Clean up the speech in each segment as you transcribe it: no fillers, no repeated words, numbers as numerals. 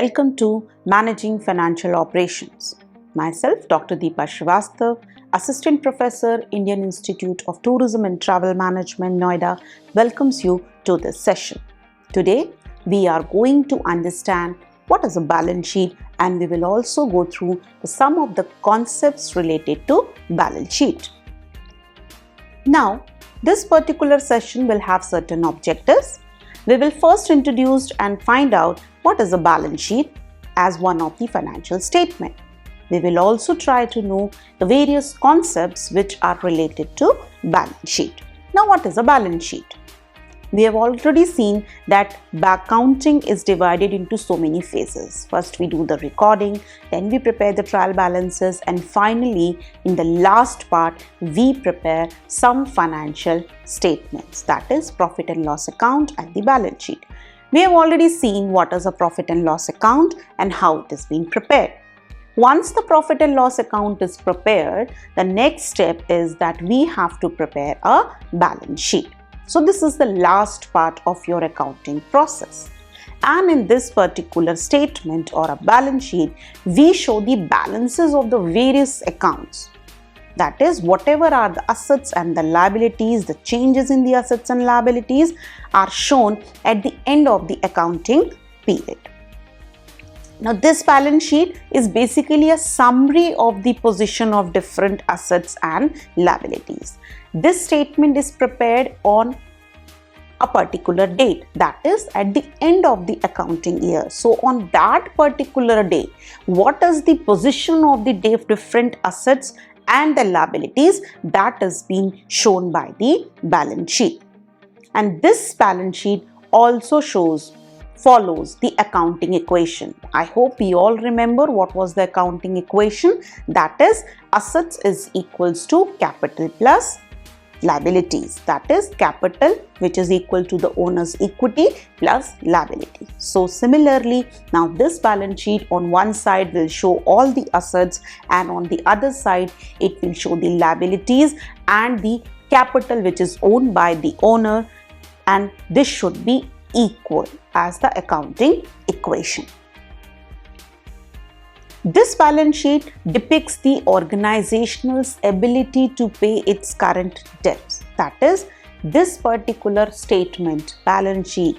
Welcome to Managing Financial Operations. Myself, Dr. Deepa Srivastav, Assistant Professor, Indian Institute of Tourism and Travel Management, Noida, welcomes you to this session. Today, we are going to understand what is a balance sheet, and we will also go through some of the concepts related to balance sheet. Now, this particular session will have certain objectives. We will first introduce and find out what is a balance sheet as one of the financial statement. We will also try to know the various concepts which are related to balance sheet. Now, what is a balance sheet? We have already seen that accounting is divided into so many phases. First we do the recording, then we prepare the trial balances, and finally in the last part we prepare some financial statements, that is profit and loss account and the balance sheet. We have already seen what is a profit and loss account and how it is being prepared. Once the profit and loss account is prepared, the next step is that we have to prepare a balance sheet. So this is the last part of your accounting process. And in this particular statement or a balance sheet, we show the balances of the various accounts. That is, whatever are the assets and the liabilities, the changes in the assets and liabilities are shown at the end of the accounting period. Now, this balance sheet is basically a summary of the position of different assets and liabilities. This statement is prepared on a particular date, that is at the end of the accounting year. So on that particular day, what is the position of the different assets and the liabilities, that is being shown by the balance sheet. And this balance sheet also follows the accounting equation. I hope we all remember what was the accounting equation. That is, assets is equals to capital plus liabilities, that is capital which is equal to the owner's equity plus liability. So similarly, now this balance sheet on one side will show all the assets and on the other side it will show the liabilities and the capital which is owned by the owner, and this should be equal as the accounting equation. This balance sheet depicts the organization's ability to pay its current debts. That is, this particular statement, balance sheet,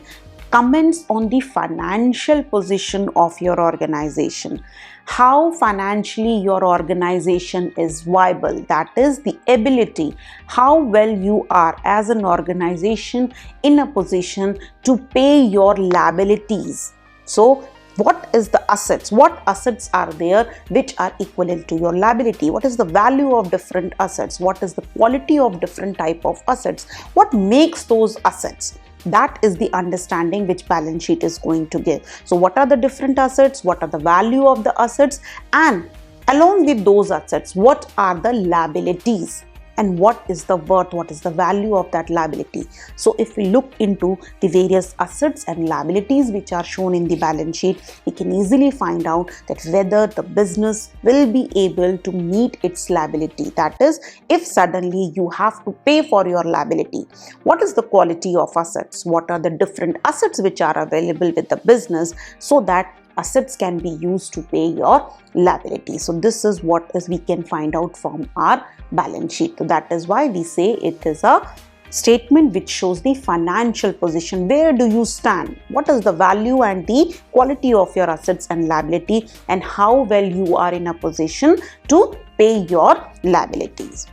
comments on the financial position of your organization. How financially your organization is viable, that is the ability, how well you are as an organization in a position to pay your liabilities. So, what is the assets? What assets are there which are equivalent to your liability? What is the value of different assets? What is the quality of different type of assets? What makes those assets? That is the understanding which balance sheet is going to give. So what are the different assets? What are the value of the assets? And along with those assets, what are the liabilities? And what is the worth, what is the value of that liability? So if we look into the various assets and liabilities which are shown in the balance sheet, we can easily find out that whether the business will be able to meet its liability. That is, if suddenly you have to pay for your liability, what is the quality of assets? What are the different assets which are available with the business so that assets can be used to pay your liability. So this is what we can find out from our balance sheet. So that is why we say it is a statement which shows the financial position. Where do you stand? What is the value and the quality of your assets and liability, and how well you are in a position to pay your liabilities.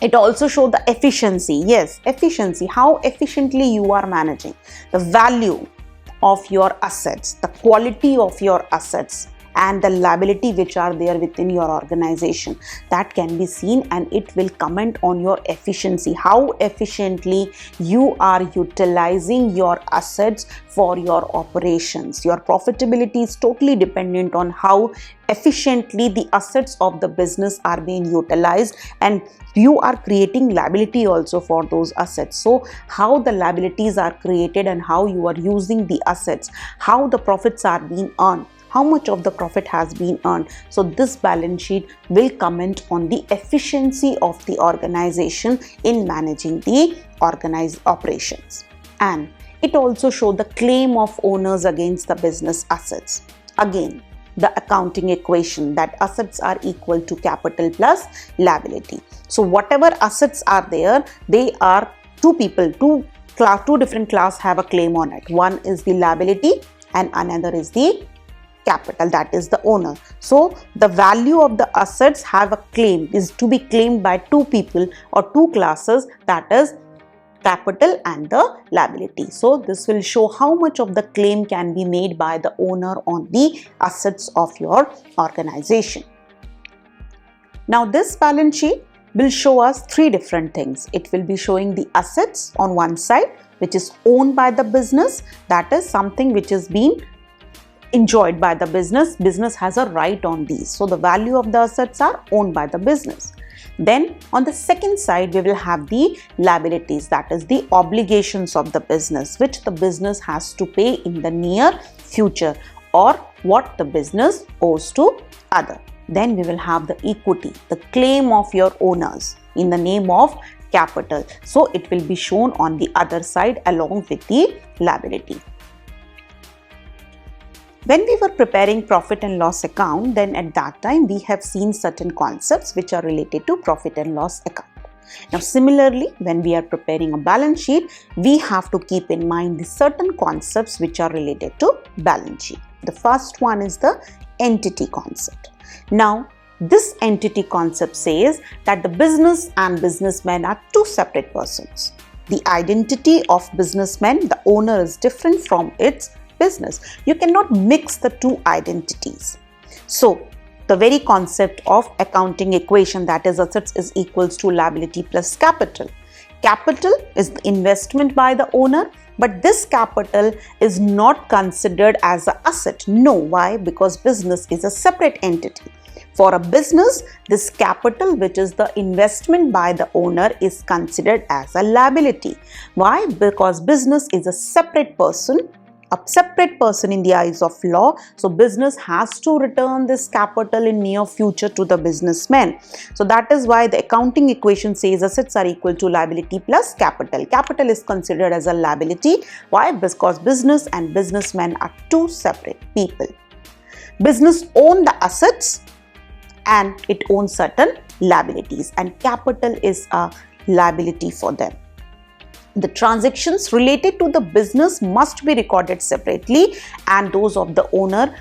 It also shows the efficiency. Yes, efficiency, how efficiently you are managing the value of your assets, the quality of your assets and the liability which are there within your organization. That can be seen, and it will comment on your efficiency, how efficiently you are utilizing your assets for your operations. Your profitability is totally dependent on how efficiently the assets of the business are being utilized, and you are creating liability also for those assets. So how the liabilities are created and how you are using the assets, how the profits are being earned, how much of the profit has been earned. So this balance sheet will comment on the efficiency of the organization in managing the organized operations. And It also shows the claim of owners against the business assets. Again, the accounting equation that assets are equal to capital plus liability. So whatever assets are there, they are two different class have a claim on it. One is the liability and another is the capital, that is the owner. So the value of the assets have a claim, is to be claimed by two people or two classes, that is capital and the liability. So this will show how much of the claim can be made by the owner on the assets of your organization. Now this balance sheet will show us three different things. It will be showing the assets on one side, which is owned by the business, that is something which is being enjoyed by the business. Business has a right on these. So the value of the assets are owned by the business. Then on the second side, we will have the liabilities, that is the obligations of the business, which the business has to pay in the near future, or what the business owes to other. Then we will have the equity, the claim of your owners in the name of capital. So it will be shown on the other side along with the liability. When we were preparing profit and loss account, then at that time we have seen certain concepts which are related to profit and loss account. Now similarly, when we are preparing a balance sheet, we have to keep in mind the certain concepts which are related to balance sheet. The first one is the entity concept. Now this entity concept says that the business and businessman are two separate persons. The identity of businessman, the owner, is different from its business. You cannot mix the two identities. So the very concept of accounting equation, that is assets is equals to liability plus capital. Capital is the investment by the owner, but this capital is not considered as an asset. No, why? Because business is a separate entity. For a business, this capital, which is the investment by the owner, is considered as a liability. Why? Because business is a separate person in the eyes of law. So business has to return this capital in near future to the businessman. So that is why the accounting equation says assets are equal to liability plus capital. Capital is considered as a liability. Why? Because business and businessman are two separate people. Business owns the assets and it owns certain liabilities, and capital is a liability for them. The transactions related to the business must be recorded separately, and those of the owner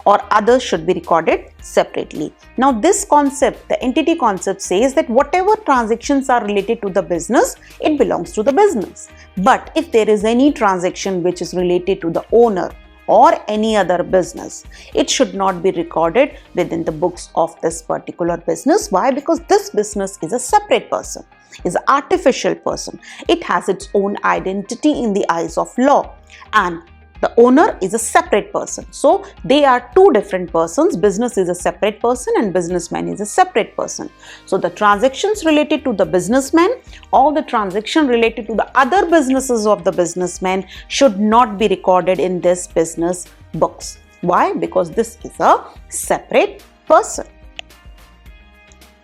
or others should be recorded separately. Now this concept, the entity concept, says that whatever transactions are related to the business, it belongs to the business. But if there is any transaction which is related to the owner or any other business, it should not be recorded within the books of this particular business. Why? Because this business is a separate person, is an artificial person. It has its own identity in the eyes of law, and the owner is a separate person. So they are two different persons. Business is a separate person and businessman is a separate person. So the transactions related to the businessman or the transaction related to the other businesses of the businessman should not be recorded in this business books. Why? Because this is a separate person.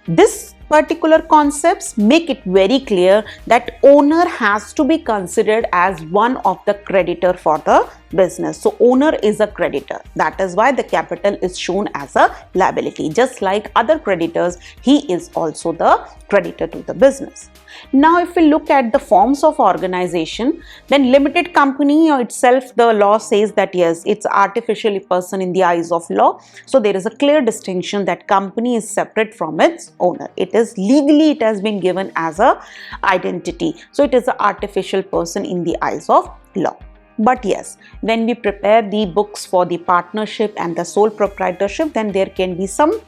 This particular concepts make it very clear that owner has to be considered as one of the creditor for the business. So owner is a creditor. That is why the capital is shown as a liability. Just like other creditors, he is also the creditor to the business. Now if we look at the forms of organization, then limited company itself, the law says that yes, it's artificially person in the eyes of law. So there is a clear distinction that company is separate from its owner. It is legally, it has been given as a identity. So it is an artificial person in the eyes of law. But yes, when we prepare the books for the partnership and the sole proprietorship, then there can be some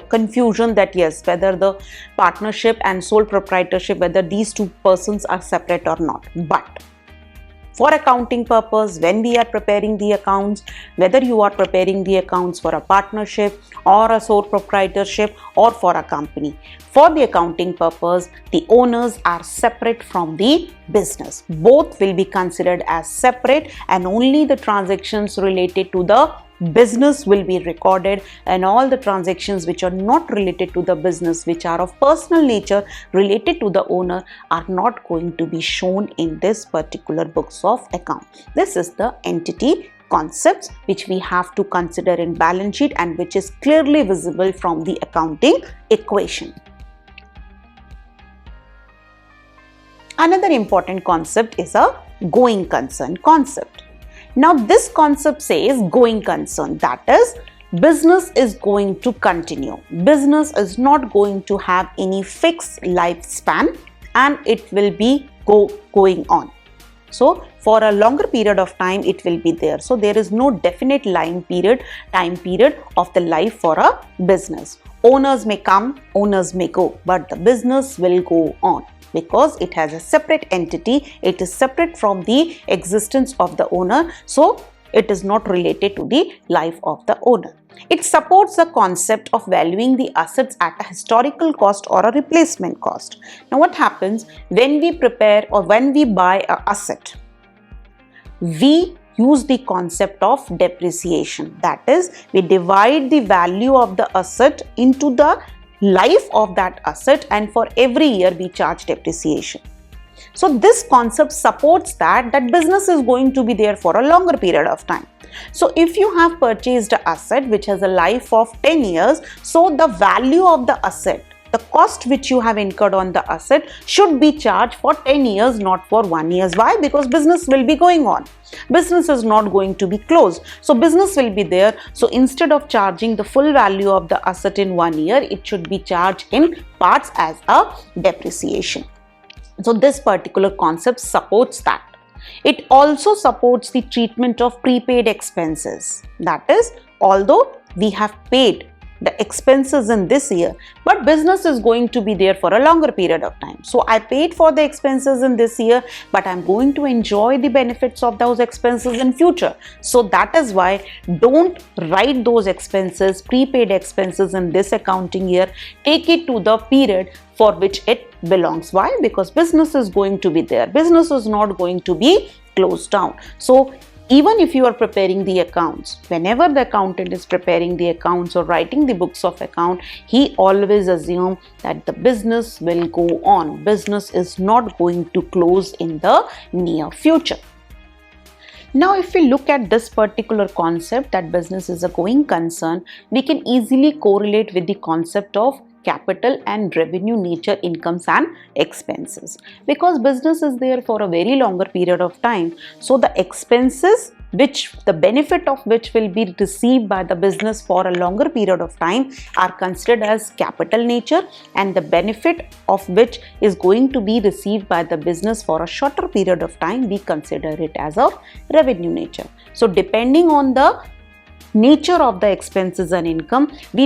confusion that yes, whether the partnership and sole proprietorship, whether these two persons are separate or not. But for accounting purpose, when we are preparing the accounts, whether you are preparing the accounts for a partnership or a sole proprietorship or for a company, for the accounting purpose, the owners are separate from the business. Both will be considered as separate, and only the transactions related to the business will be recorded, and all the transactions which are not related to the business, which are of personal nature related to the owner, are not going to be shown in this particular books of account. This is the entity concepts which we have to consider in balance sheet and which is clearly visible from the accounting equation. Another important concept is a going concern concept. Now this concept says going concern, that is, business is going to continue. Business is not going to have any fixed lifespan and it will be going on. So for a longer period of time it will be there. So there is no definite time period of the life for a business. Owners may come, owners may go, but the business will go on because it has a separate entity. It is separate from the existence of the owner. So it is not related to the life of the owner. It supports the concept of valuing the assets at a historical cost or a replacement cost. Now what happens when we prepare or when we buy an asset? We use the concept of depreciation. That is, we divide the value of the asset into the life of that asset, and for every year we charge depreciation. So this concept supports that business is going to be there for a longer period of time. So if you have purchased an asset which has a life of 10 years, so the value of the asset, the cost which you have incurred on the asset should be charged for 10 years, not for 1 year. Why? Because business will be going on. Business is not going to be closed. So business will be there. So instead of charging the full value of the asset in 1 year, it should be charged in parts as a depreciation. So this particular concept supports that. It also supports the treatment of prepaid expenses. That is, although we have paid the expenses in this year, but business is going to be there for a longer period of time. So I paid for the expenses in this year, but I'm going to enjoy the benefits of those expenses in future. So that is why don't write those expenses, prepaid expenses, in this accounting year. Take it to the period for which it belongs. Why? Because business is going to be there. Business is not going to be closed down. So even if you are preparing the accounts, whenever the accountant is preparing the accounts or writing the books of account, he always assumes that the business will go on. Business is not going to close in the near future. Now, if we look at this particular concept that business is a going concern, we can easily correlate with the concept of capital and revenue nature incomes and expenses, because business is there for a very longer period of time. So the expenses which the benefit of which will be received by the business for a longer period of time are considered as capital nature, and the benefit of which is going to be received by the business for a shorter period of time, we consider it as of revenue nature. So depending on the nature of the expenses and income, we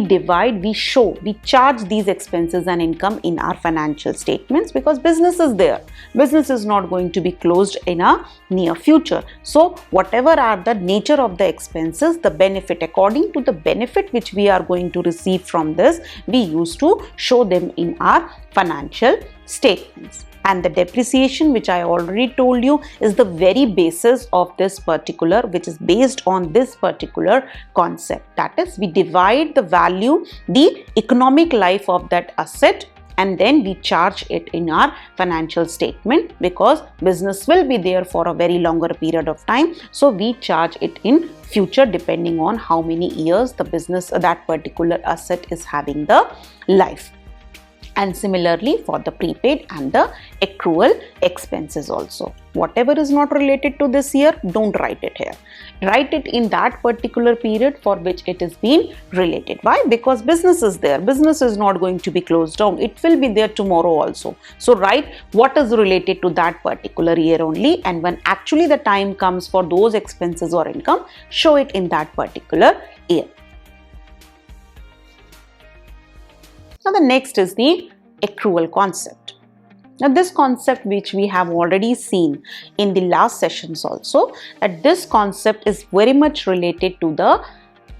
charge these expenses and income in our financial statements, because business is there. Business is not going to be closed in a near future. So whatever are the nature of the expenses, the benefit, according to the benefit which we are going to receive from this, we used to show them in our financial statements. And the depreciation, which I already told you, is the very basis of this particular, which is based on this particular concept. That is, we divide the value, the economic life of that asset, and then we charge it in our financial statement, because business will be there for a very longer period of time. So we charge it in future depending on how many years the business, that particular asset is having the life. And similarly for the prepaid and the accrual expenses also. Whatever is not related to this year, don't write it here. Write it in that particular period for which it is being related. Why? Because business is there. Business is not going to be closed down. It will be there tomorrow also. So write what is related to that particular year only, and when actually the time comes for those expenses or income, show it in that particular year. Now the next is the accrual concept. Now this concept, which we have already seen in the last sessions also, that this concept is very much related to the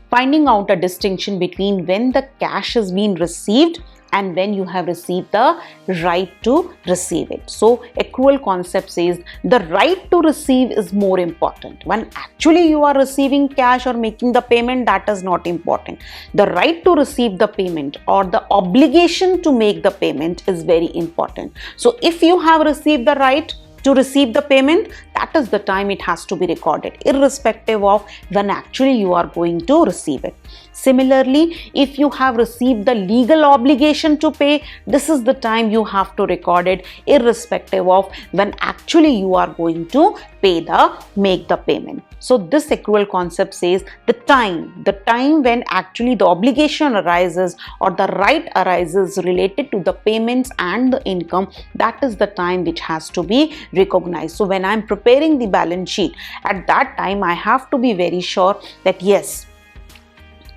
finding out a distinction between when the cash is being received and when you have received the right to receive it. So accrual concept says the right to receive is more important. When actually you are receiving cash or making the payment, that is not important. The right to receive the payment or the obligation to make the payment is very important. So if you have received the right to receive the payment, that is the time it has to be recorded, irrespective of when actually you are going to receive it. Similarly, if you have received the legal obligation to pay, this is the time you have to record it, irrespective of when actually you are going to make the payment. So this accrual concept says the time when actually the obligation arises or the right arises related to the payments and the income, that is the time which has to be recognized. So when I am preparing the balance sheet, at that time I have to be very sure that yes,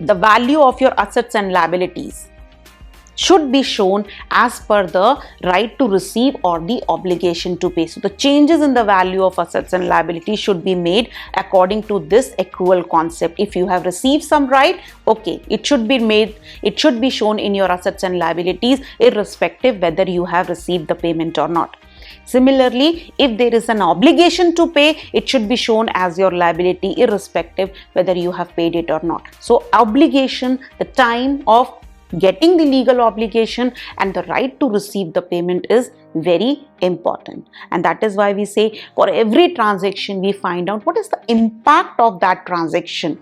the value of your assets and liabilities should be shown as per the right to receive or the obligation to pay. So the changes in the value of assets and liabilities should be made according to this accrual concept. If you have received some right, okay, it should be shown in your assets and liabilities, irrespective whether you have received the payment or not. Similarly, if there is an obligation to pay, it should be shown as your liability, irrespective whether you have paid it or not. So obligation, the time of getting the legal obligation and the right to receive the payment is very important. And that is why we say for every transaction we find out what is the impact of that transaction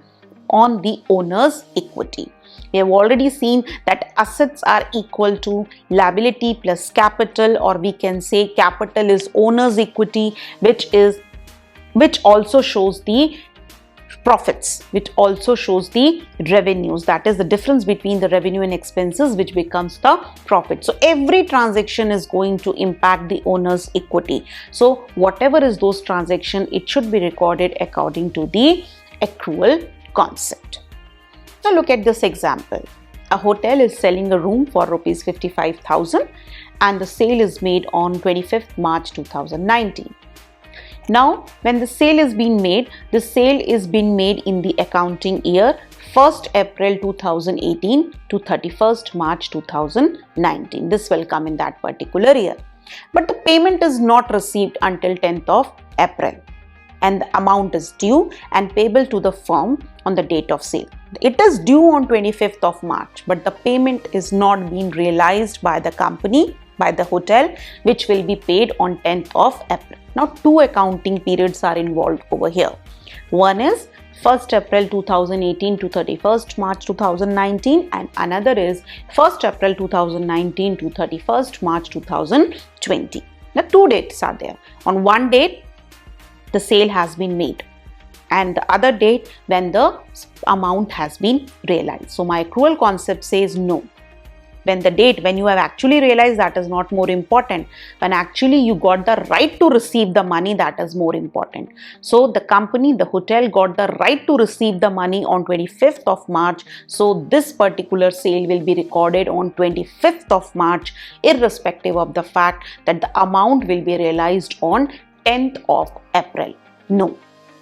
on the owner's equity. We have already seen that assets are equal to liability plus capital, or we can say capital is owner's equity, which also shows the profits, which also shows the revenues. That is the difference between the revenue and expenses, which becomes the profit. So every transaction is going to impact the owner's equity. So whatever is those transactions, it should be recorded according to the accrual concept. Now look at this example. A hotel is selling a room for rupees 55,000 and the sale is made on 25th March 2019. Now, when the sale is being made, the sale is being made in the accounting year 1st April 2018 to 31st March 2019. This will come in that particular year. But the payment is not received until 10th of April and the amount is due and payable to the firm on the date of sale. It is due on 25th of March, but the payment is not being realized by the company, by the hotel, which will be paid on 10th of April. Now, two accounting periods are involved over here. One is 1st April 2018 to 31st March 2019 and another is 1st April 2019 to 31st March 2020. Now, two dates are there. On one date, the sale has been made and the other date when the amount has been realized. So, my accrual concept says no. When you have actually realized, that is not more important. When actually you got the right to receive the money, that is more important. So the company, the hotel got the right to receive the money on 25th of March. So this particular sale will be recorded on 25th of March, irrespective of the fact that the amount will be realized on 10th of April. No,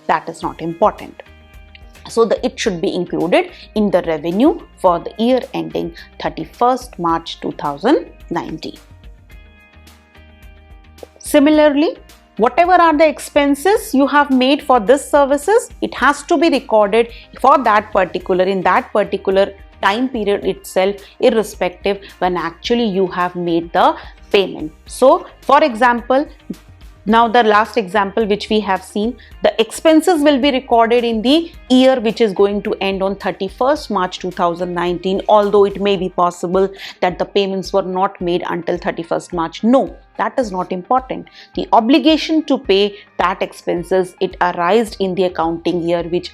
that is not important. So it should be included in the revenue for the year ending 31st March 2019. Similarly, whatever are the expenses you have made for this services, it has to be recorded for that particular time period itself, irrespective when actually you have made the payment. So for example, now the last example which we have seen, the expenses will be recorded in the year which is going to end on 31st March 2019, although it may be possible that the payments were not made until 31st March. No, that is not important. The obligation to pay that expenses, it arised in the accounting year which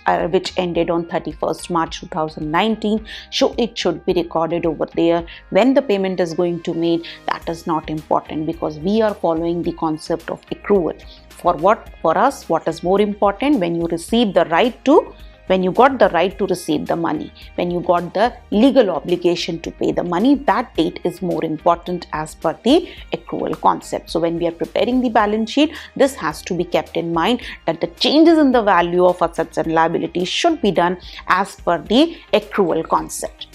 ended on 31st March 2019. So it should be recorded over there. When the payment is going to made, that is not important because we are following the concept of accrual. For us, what is more important? When you receive the right to, when you got the right to receive the money, when you got the legal obligation to pay the money, that date is more important as per the accrual concept. So when we are preparing the balance sheet, this has to be kept in mind that the changes in the value of assets and liabilities should be done as per the accrual concept.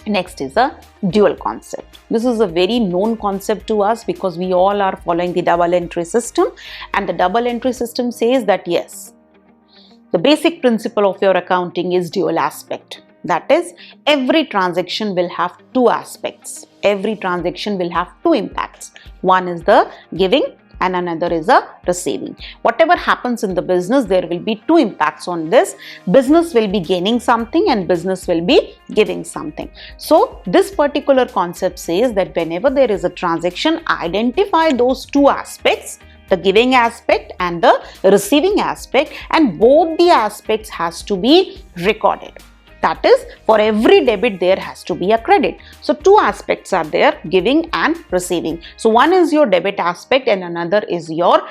Next is a dual concept. This is a very known concept to us because we all are following the double entry system, and the double entry system says that yes, the basic principle of your accounting is dual aspect. That is, every transaction will have two aspects. Every transaction will have two impacts. One is the giving and another is a receiving. Whatever happens in the business, there will be two impacts on this. Business will be gaining something and business will be giving something. So this particular concept says that whenever there is a transaction, identify those two aspects, the giving aspect and the receiving aspect, and both the aspects has to be recorded. That is, for every debit there has to be a credit. So two aspects are there, giving and receiving. So one is your debit aspect and another is your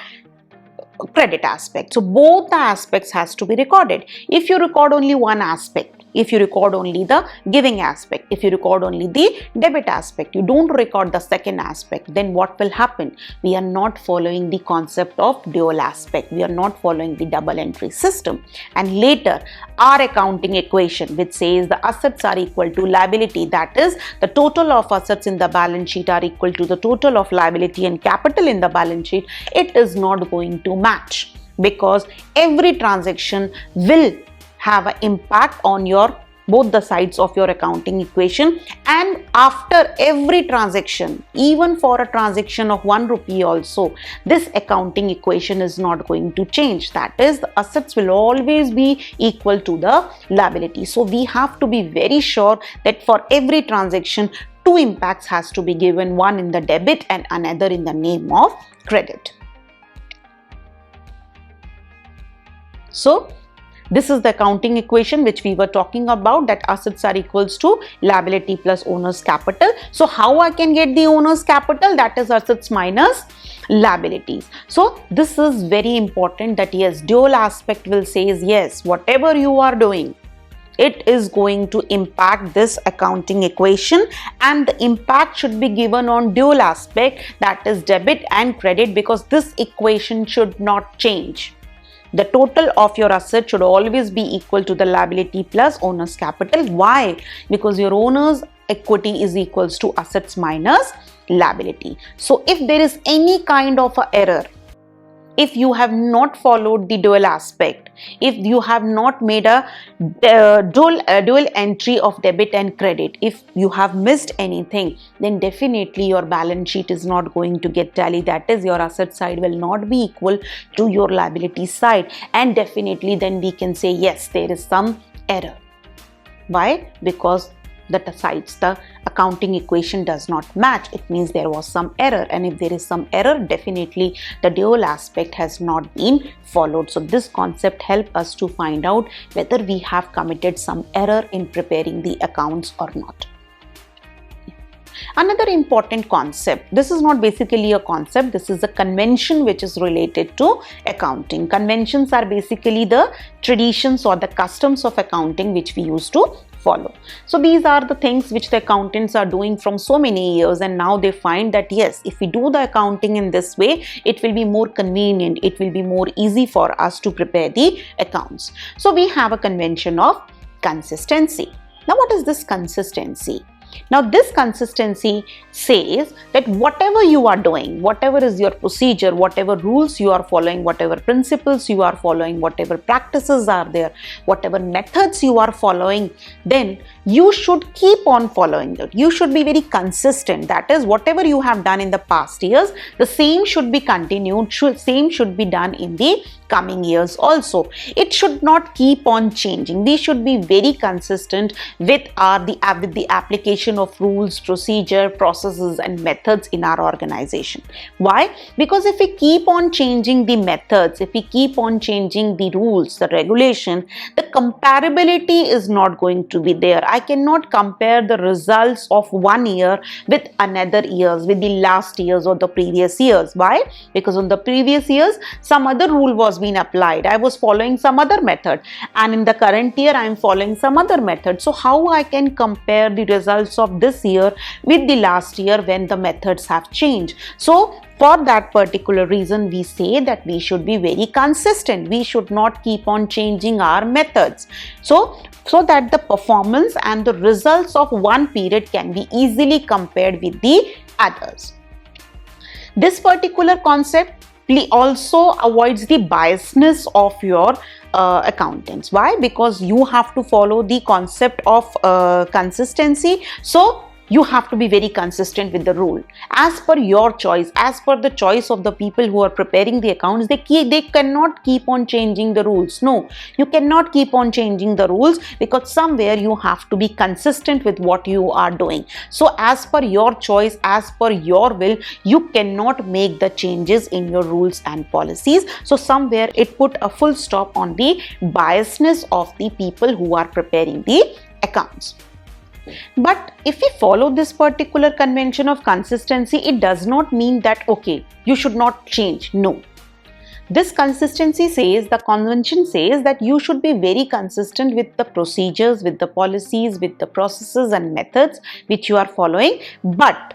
credit aspect. So both the aspects has to be recorded. If you record only one aspect, if you record only the giving aspect, if you record only the debit aspect, you don't record the second aspect, then what will happen? We are not following the concept of dual aspect. We are not following the double entry system. And later, our accounting equation, which says the assets are equal to liability, that is, the total of assets in the balance sheet are equal to the total of liability and capital in the balance sheet, it is not going to match, because every transaction will have an impact on your both the sides of your accounting equation. And after every transaction, even for a transaction of 1 rupee also, this accounting equation is not going to change. That is, the assets will always be equal to the liability. So we have to be very sure that for every transaction, two impacts has to be given, one in the debit and another in the name of credit. So this is the accounting equation which we were talking about, that assets are equals to liability plus owner's capital. So how I can get the owner's capital? That is assets minus liabilities. So this is very important, that yes, dual aspect will say is yes, whatever you are doing, it is going to impact this accounting equation, and the impact should be given on dual aspect, that is debit and credit, because this equation should not change. The total of your asset should always be equal to the liability plus owner's capital. Why? Because your owner's equity is equals to assets minus liability. So if there is any kind of a error, if you have not followed the dual aspect, if you have not made a dual entry of debit and credit, if you have missed anything, then definitely your balance sheet is not going to get tally. That is, your asset side will not be equal to your liability side, and definitely then we can say yes, there is some error. Why? Because the accounting equation does not match. It means there was some error, and if there is some error, definitely the dual aspect has not been followed. So this concept helps us to find out whether we have committed some error in preparing the accounts or not. Another important concept, this is not basically a concept, this is a convention which is related to accounting. Conventions are basically the traditions or the customs of accounting which we used to follow. So these are the things which the accountants are doing from so many years, and now they find that yes, if we do the accounting in this way, it will be more convenient, it will be more easy for us to prepare the accounts. So we have a convention of consistency. Now what is this consistency? Now this consistency says that whatever you are doing, whatever is your procedure, whatever rules you are following, whatever principles you are following, whatever practices are there, whatever methods you are following, then you should keep on following it. You should be very consistent. That is, whatever you have done in the past years, the same should be continued, same should be done in the coming years also. It should not keep on changing. We should be very consistent with the application of rules, procedure, processes and methods in our organization. Why? Because if we keep on changing the methods, if we keep on changing the rules, the regulation, the comparability is not going to be there. I cannot compare the results of one year with another years, with the last years or the previous years. Why? Because on the previous years, some other rule was was being applied. I was following some other method, and in the current year I am following some other method. So how I can compare the results of this year with the last year when the methods have changed? So for that particular reason, we say that we should be very consistent. We should not keep on changing our methods. So that the performance and the results of one period can be easily compared with the others. This particular concept also avoids the biasness of your accountants. Why? Because you have to follow the concept of consistency. So you have to be very consistent with the rule as per your choice, as per the choice of the people who are preparing the accounts. They cannot keep on changing the rules. No, you cannot keep on changing the rules, because somewhere you have to be consistent with what you are doing. So as per your choice, as per your will, you cannot make the changes in your rules and policies. So somewhere it put a full stop on the biasness of the people who are preparing the accounts. But if we follow this particular convention of consistency, it does not mean that, okay, you should not change. No. This consistency says, the convention says that you should be very consistent with the procedures, with the policies, with the processes and methods which you are following, but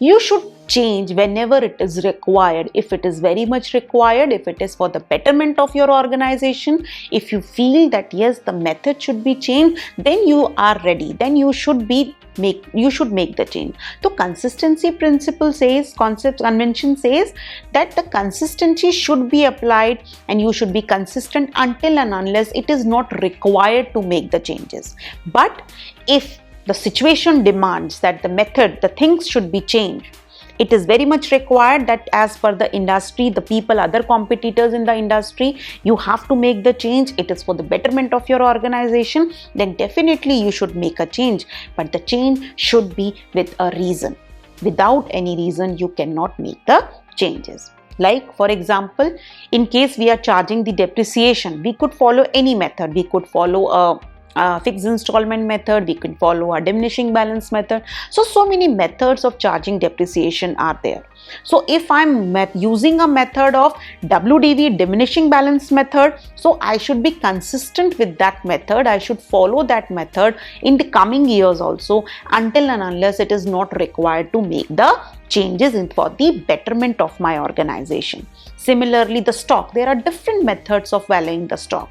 you should change whenever it is required. If it is very much required, if it is for the betterment of your organization, if you feel that yes, the method should be changed, then you are ready, then you should make the change. So consistency principle says, convention says that the consistency should be applied and you should be consistent until and unless it is not required to make the changes. But if the situation demands that the method, the things should be changed, it is very much required that as per the industry, the people, other competitors in the industry, you have to make the change, it is for the betterment of your organization, then definitely you should make a change. But the change should be with a reason. Without any reason, you cannot make the changes. Like for example, in case we are charging the depreciation, we could follow any method. We could follow a fixed installment method, we can follow a diminishing balance method. So many methods of charging depreciation are there. So if I'm using a method of WDV, diminishing balance method, so I should be consistent with that method. I should follow that method in the coming years also, until and unless it is not required to make the changes for the betterment of my organization. Similarly, the stock, there are different methods of valuing the stock.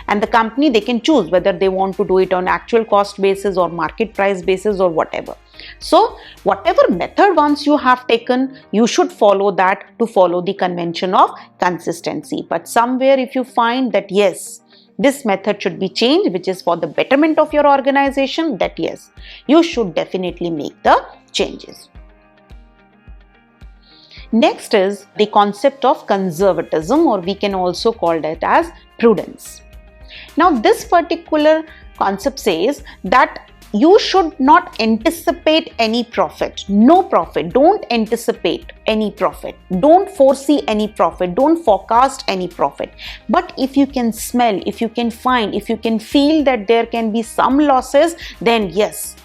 And the company, they can choose whether they want to do it on actual cost basis or market price basis or whatever. So whatever method once you have taken, you should follow that to follow the convention of consistency. But somewhere if you find that yes, this method should be changed, which is for the betterment of your organization, that yes, you should definitely make the changes. Next is the concept of conservatism, or we can also call it as prudence. Now this particular concept says that you should not anticipate any profit. No profit. Don't anticipate any profit. Don't foresee any profit. Don't forecast any profit. But if you can smell, if you can find, if you can feel that there can be some losses, then yes,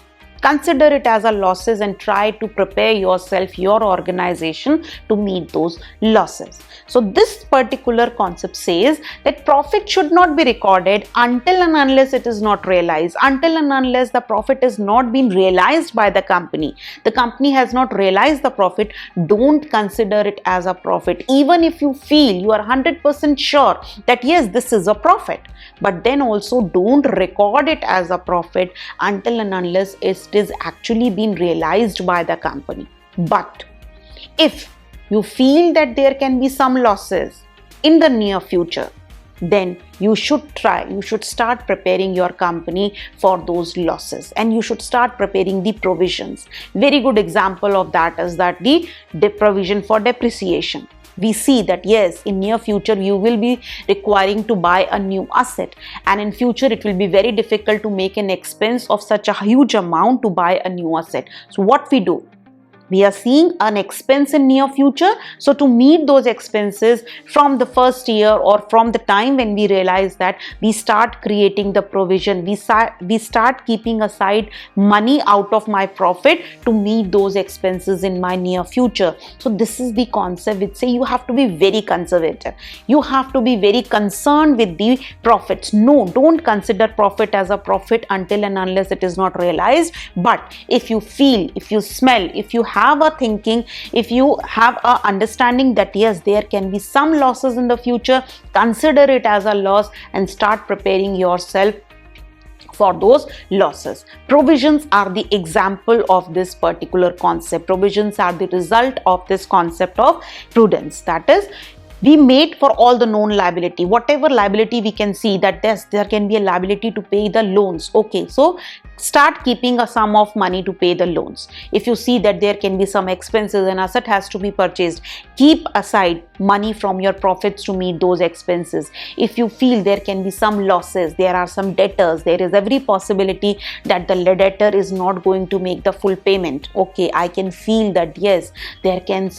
consider it as a losses and try to prepare yourself, your organization to meet those losses. So this particular concept says that profit should not be recorded until and unless it is not realized, until and unless the profit is not been realized by the company. The company has not realized the profit, don't consider it as a profit. Even if you feel, you are 100% sure that yes, this is a profit, but then also don't record it as a profit until and unless it is actually been realized by the company. But if you feel that there can be some losses in the near future, then you should start preparing your company for those losses, and you should start preparing the provisions. Very good example of that is that the provision for depreciation. We see that yes, in near future you will be requiring to buy a new asset, and in future it will be very difficult to make an expense of such a huge amount to buy a new asset. So what we do? We are seeing an expense in near future. So to meet those expenses from the first year or from the time when we realize that, we start creating the provision. We start keeping aside money out of my profit to meet those expenses in my near future. So this is the concept which say you have to be very conservative. You have to be very concerned with the profits. No, don't consider profit as a profit until and unless it is not realized. But if you feel, if you smell, if you have a thinking, if you have a understanding that yes, there can be some losses in the future, consider it as a loss and start preparing yourself for those losses. Provisions are the example of this particular concept. Provisions are the result of this concept of prudence. That is, we made for all the known liability, whatever liability we can see that there can be a liability to pay the loans. Okay, so start keeping a sum of money to pay the loans. If you see that there can be some expenses, an asset has to be purchased, keep aside money from your profits to meet those expenses. If you feel there can be some losses, there are some debtors, there is every possibility that the debtor is not going to make the full payment. Okay, I can feel that yes, there can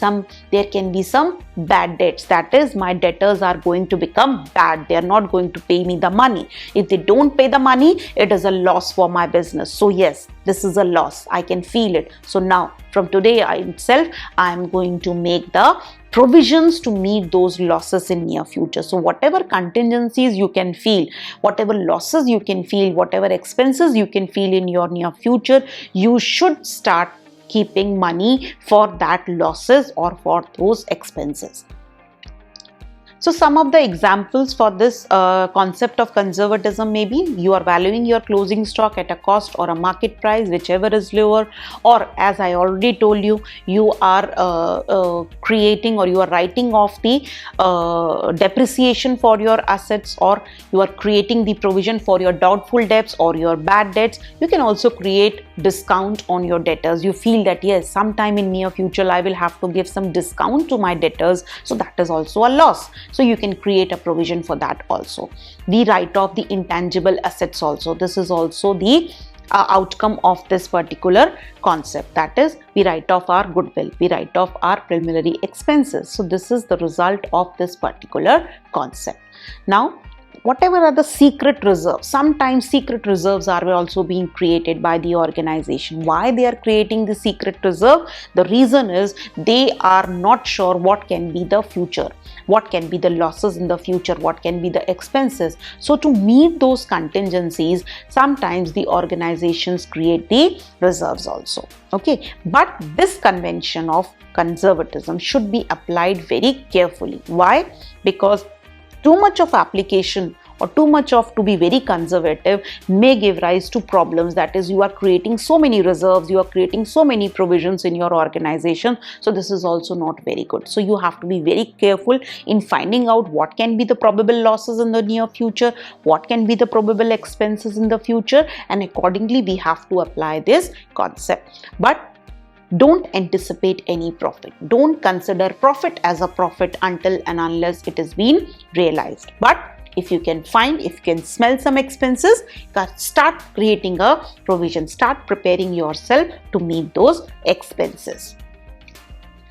be some bad debts. That is, my debtors are going to become bad. They are not going to pay me the money. If they don't pay the money, it is a loss for my business. So yes, this is a loss. I can feel it. So now from today itself, I am going to make the provisions to meet those losses in near future. So whatever contingencies you can feel, whatever losses you can feel, whatever expenses you can feel in your near future, you should start keeping money for that losses or for those expenses. So some of the examples for this concept of conservatism may be, you are valuing your closing stock at a cost or a market price, whichever is lower, or as I already told you, you are creating or you are writing off the depreciation for your assets, or you are creating the provision for your doubtful debts or your bad debts. You can also create discount on your debtors. You feel that yes, sometime in near future I will have to give some discount to my debtors, so that is also a loss. So you can create a provision for that also. We write off the intangible assets also. This is also the outcome of this particular concept. That is, we write off our goodwill, we write off our preliminary expenses. So this is the result of this particular concept. Now, whatever are the secret reserves, sometimes secret reserves are also being created by the organization. Why they are creating the secret reserve? The reason is they are not sure what can be the future, what can be the losses in the future, what can be the expenses. So to meet those contingencies, sometimes the organizations create the reserves also. Okay, but this convention of conservatism should be applied very carefully. Why? Because too much of application or too much of to be very conservative may give rise to problems. That is, you are creating so many reserves, you are creating so many provisions in your organization. So this is also not very good. So you have to be very careful in finding out what can be the probable losses in the near future, what can be the probable expenses in the future, and accordingly we have to apply this concept. But don't anticipate any profit. Don't consider profit as a profit until and unless it has been realized. But if you can find, if you can smell some expenses, start creating a provision, start preparing yourself to meet those expenses.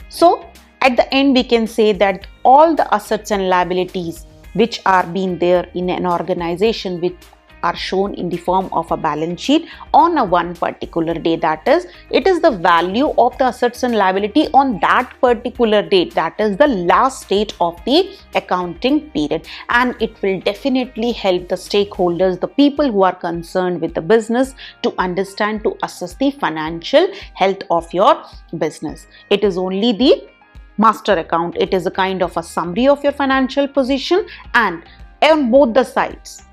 So at the end, we can say that all the assets and liabilities which are being there in an organization, which are shown in the form of a balance sheet on a one particular day. That is, it is the value of the assets and liability on that particular date. That is the last date of the accounting period, and it will definitely help the stakeholders, the people who are concerned with the business, to understand, to assess the financial health of your business. It is only the master account. It is a kind of a summary of your financial position, and on both the sides,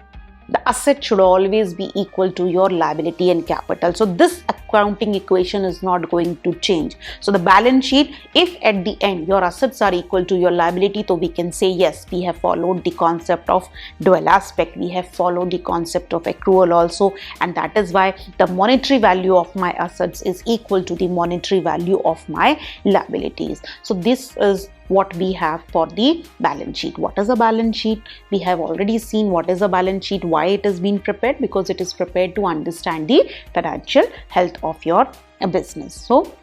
the asset should always be equal to your liability and capital. So this accounting equation is not going to change. So the balance sheet, if at the end your assets are equal to your liability, so we can say yes, we have followed the concept of dual aspect, we have followed the concept of accrual also, and that is why the monetary value of my assets is equal to the monetary value of my liabilities. So this is what we have for the balance sheet. What is a balance sheet? We have already seen what is a balance sheet, why it has been prepared, because it is prepared to understand the financial health of your business. So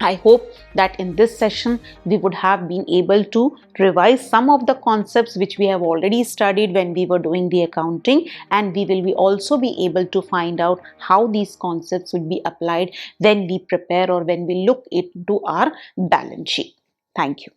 I hope that in this session we would have been able to revise some of the concepts which we have already studied when we were doing the accounting, and we will also be able to find out how these concepts would be applied when we prepare or when we look into our balance sheet. Thank you.